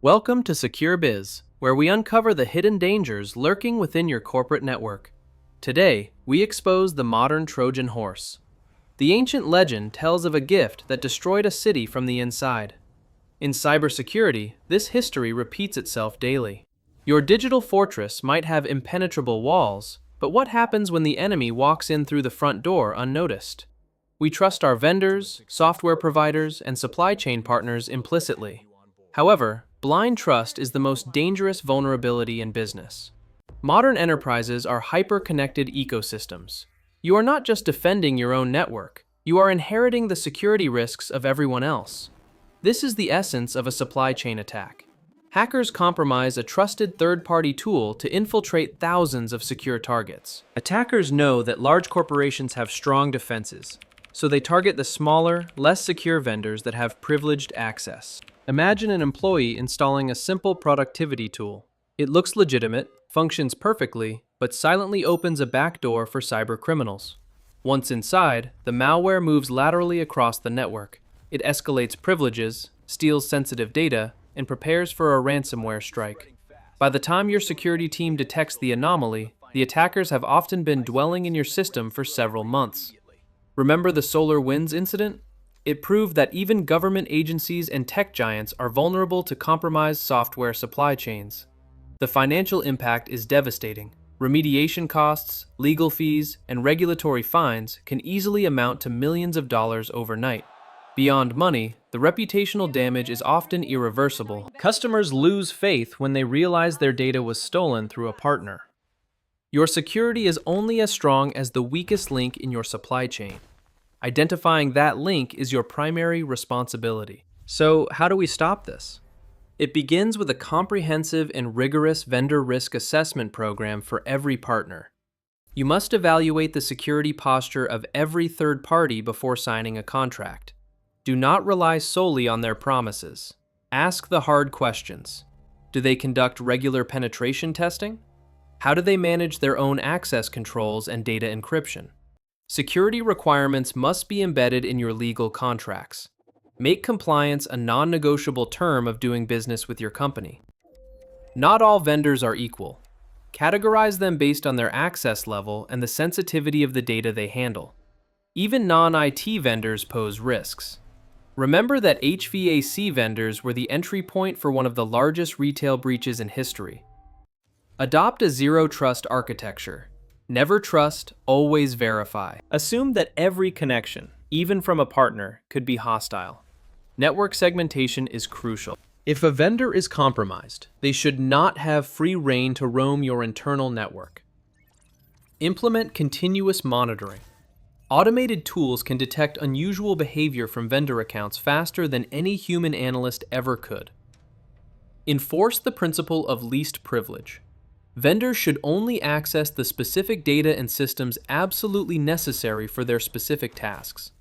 Welcome to Secure Biz, where we uncover the hidden dangers lurking within your corporate network. Today, we expose the modern Trojan Horse. The ancient legend tells of a gift that destroyed a city from the inside. In cybersecurity, this history repeats itself daily. Your digital fortress might have impenetrable walls, but what happens when the enemy walks in through the front door unnoticed? We trust our vendors, software providers, and supply chain partners implicitly. However, blind trust is the most dangerous vulnerability in business. Modern enterprises are hyper-connected ecosystems. You are not just defending your own network, you are inheriting the security risks of everyone else. This is the essence of a supply chain attack. Hackers compromise a trusted third-party tool to infiltrate thousands of secure targets. Attackers know that large corporations have strong defenses, so they target the smaller, less secure vendors that have privileged access. Imagine an employee installing a simple productivity tool. It looks legitimate, functions perfectly, but silently opens a backdoor for cyber criminals. Once inside, the malware moves laterally across the network. It escalates privileges, steals sensitive data, and prepares for a ransomware strike. By the time your security team detects the anomaly, the attackers have often been dwelling in your system for several months. Remember the SolarWinds incident? It proved that even government agencies and tech giants are vulnerable to compromised software supply chains. The financial impact is devastating. Remediation costs, legal fees, and regulatory fines can easily amount to millions of dollars overnight. Beyond money, the reputational damage is often irreversible. Customers lose faith when they realize their data was stolen through a partner. Your security is only as strong as the weakest link in your supply chain. Identifying that link is your primary responsibility. So, how do we stop this? It begins with a comprehensive and rigorous vendor risk assessment program for every partner. You must evaluate the security posture of every third party before signing a contract. Do not rely solely on their promises. Ask the hard questions. Do they conduct regular penetration testing? How do they manage their own access controls and data encryption? Security requirements must be embedded in your legal contracts. Make compliance a non-negotiable term of doing business with your company. Not all vendors are equal. Categorize them based on their access level and the sensitivity of the data they handle. Even non-IT vendors pose risks. Remember that HVAC vendors were the entry point for one of the largest retail breaches in history. Adopt a zero-trust architecture. Never trust, always verify. Assume that every connection, even from a partner, could be hostile. Network segmentation is crucial. If a vendor is compromised, they should not have free rein to roam your internal network. Implement continuous monitoring. Automated tools can detect unusual behavior from vendor accounts faster than any human analyst ever could. Enforce the principle of least privilege. Vendors should only access the specific data and systems absolutely necessary for their specific tasks.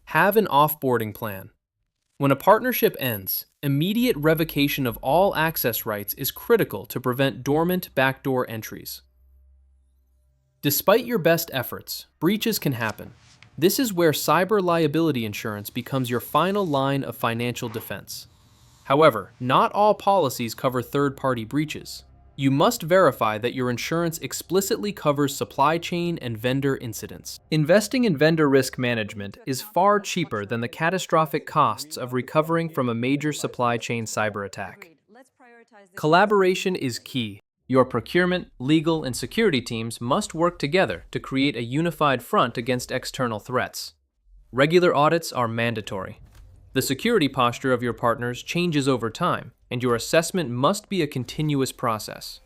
Have an offboarding plan. When a partnership ends, immediate revocation of all access rights is critical to prevent dormant backdoor entries. Despite your best efforts, breaches can happen. This is where cyber liability insurance becomes your final line of financial defense. However, not all policies cover third-party breaches. You must verify that your insurance explicitly covers supply chain and vendor incidents. Investing in vendor risk management is far cheaper than the catastrophic costs of recovering from a major supply chain cyber attack. Collaboration is key. Your procurement, legal, and security teams must work together to create a unified front against external threats. Regular audits are mandatory. The security posture of your partners changes over time, and your assessment must be a continuous process.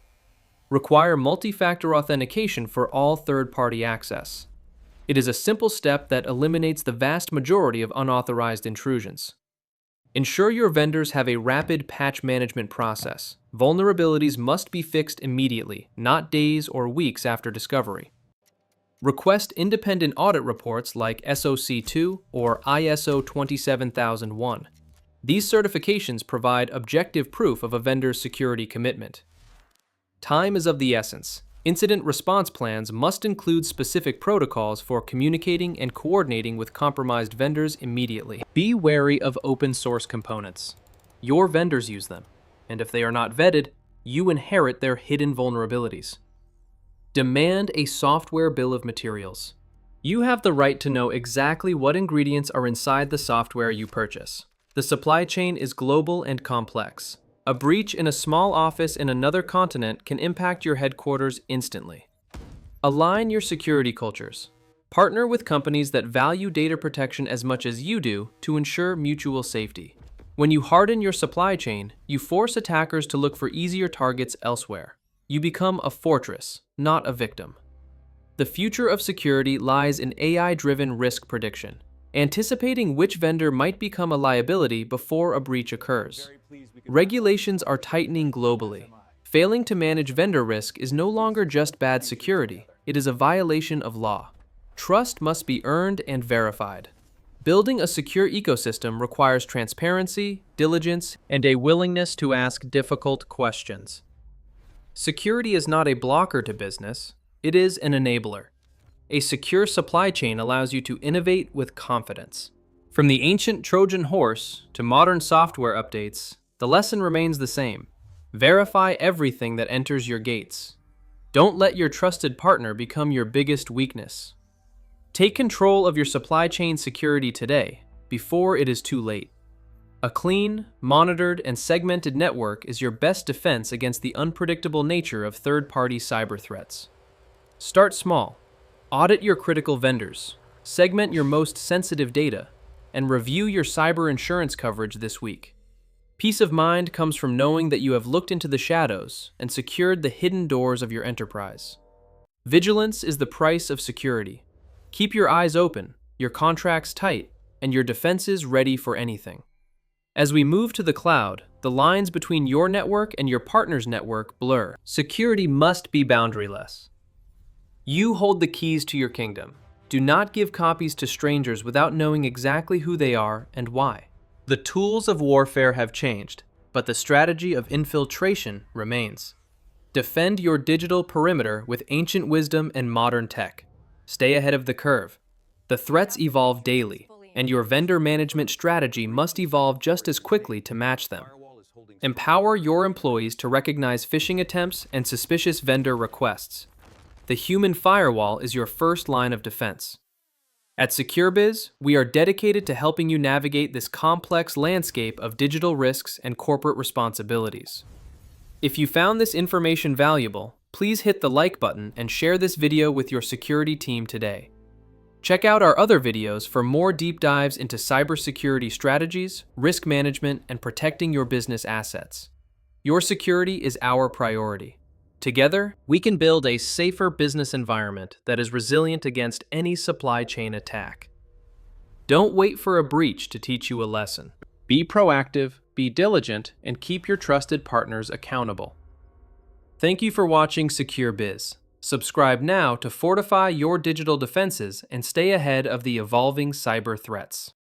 Require multi-factor authentication for all third-party access. It is a simple step that eliminates the vast majority of unauthorized intrusions. Ensure your vendors have a rapid patch management process. Vulnerabilities must be fixed immediately, not days or weeks after discovery. Request independent audit reports like SOC 2 or ISO 27001. These certifications provide objective proof of a vendor's security commitment. Time is of the essence. Incident response plans must include specific protocols for communicating and coordinating with compromised vendors immediately. Be wary of open source components. Your vendors use them, and if they are not vetted, you inherit their hidden vulnerabilities. Demand a software bill of materials. You have the right to know exactly what ingredients are inside the software you purchase. The supply chain is global and complex. A breach in a small office in another continent can impact your headquarters instantly. Align your security cultures. Partner with companies that value data protection as much as you do to ensure mutual safety. When you harden your supply chain, you force attackers to look for easier targets elsewhere. You become a fortress, not a victim. The future of security lies in AI-driven risk prediction, anticipating which vendor might become a liability before a breach occurs. Regulations are tightening globally. Failing to manage vendor risk is no longer just bad security, it is a violation of law. Trust must be earned and verified. Building a secure ecosystem requires transparency, diligence, and a willingness to ask difficult questions. Security is not a blocker to business, it is an enabler. A secure supply chain allows you to innovate with confidence. From the ancient Trojan Horse to modern software updates, the lesson remains the same. Verify everything that enters your gates. Don't let your trusted partner become your biggest weakness. Take control of your supply chain security today, before it is too late. A clean, monitored, and segmented network is your best defense against the unpredictable nature of third-party cyber threats. Start small. Audit your critical vendors, segment your most sensitive data, and review your cyber insurance coverage this week. Peace of mind comes from knowing that you have looked into the shadows and secured the hidden doors of your enterprise. Vigilance is the price of security. Keep your eyes open, your contracts tight, and your defenses ready for anything. As we move to the cloud, the lines between your network and your partner's network blur. Security must be boundaryless. You hold the keys to your kingdom. Do not give copies to strangers without knowing exactly who they are and why. The tools of warfare have changed, but the strategy of infiltration remains. Defend your digital perimeter with ancient wisdom and modern tech. Stay ahead of the curve. The threats evolve daily, and your vendor management strategy must evolve just as quickly to match them. Empower your employees to recognize phishing attempts and suspicious vendor requests. The human firewall is your first line of defense. At Secure Biz, we are dedicated to helping you navigate this complex landscape of digital risks and corporate responsibilities. If you found this information valuable, please hit the like button and share this video with your security team today. Check out our other videos for more deep dives into cybersecurity strategies, risk management, and protecting your business assets. Your security is our priority. Together, we can build a safer business environment that is resilient against any supply chain attack. Don't wait for a breach to teach you a lesson. Be proactive, be diligent, and keep your trusted partners accountable. Thank you for watching Secure Biz. Subscribe now to fortify your digital defenses and stay ahead of the evolving cyber threats.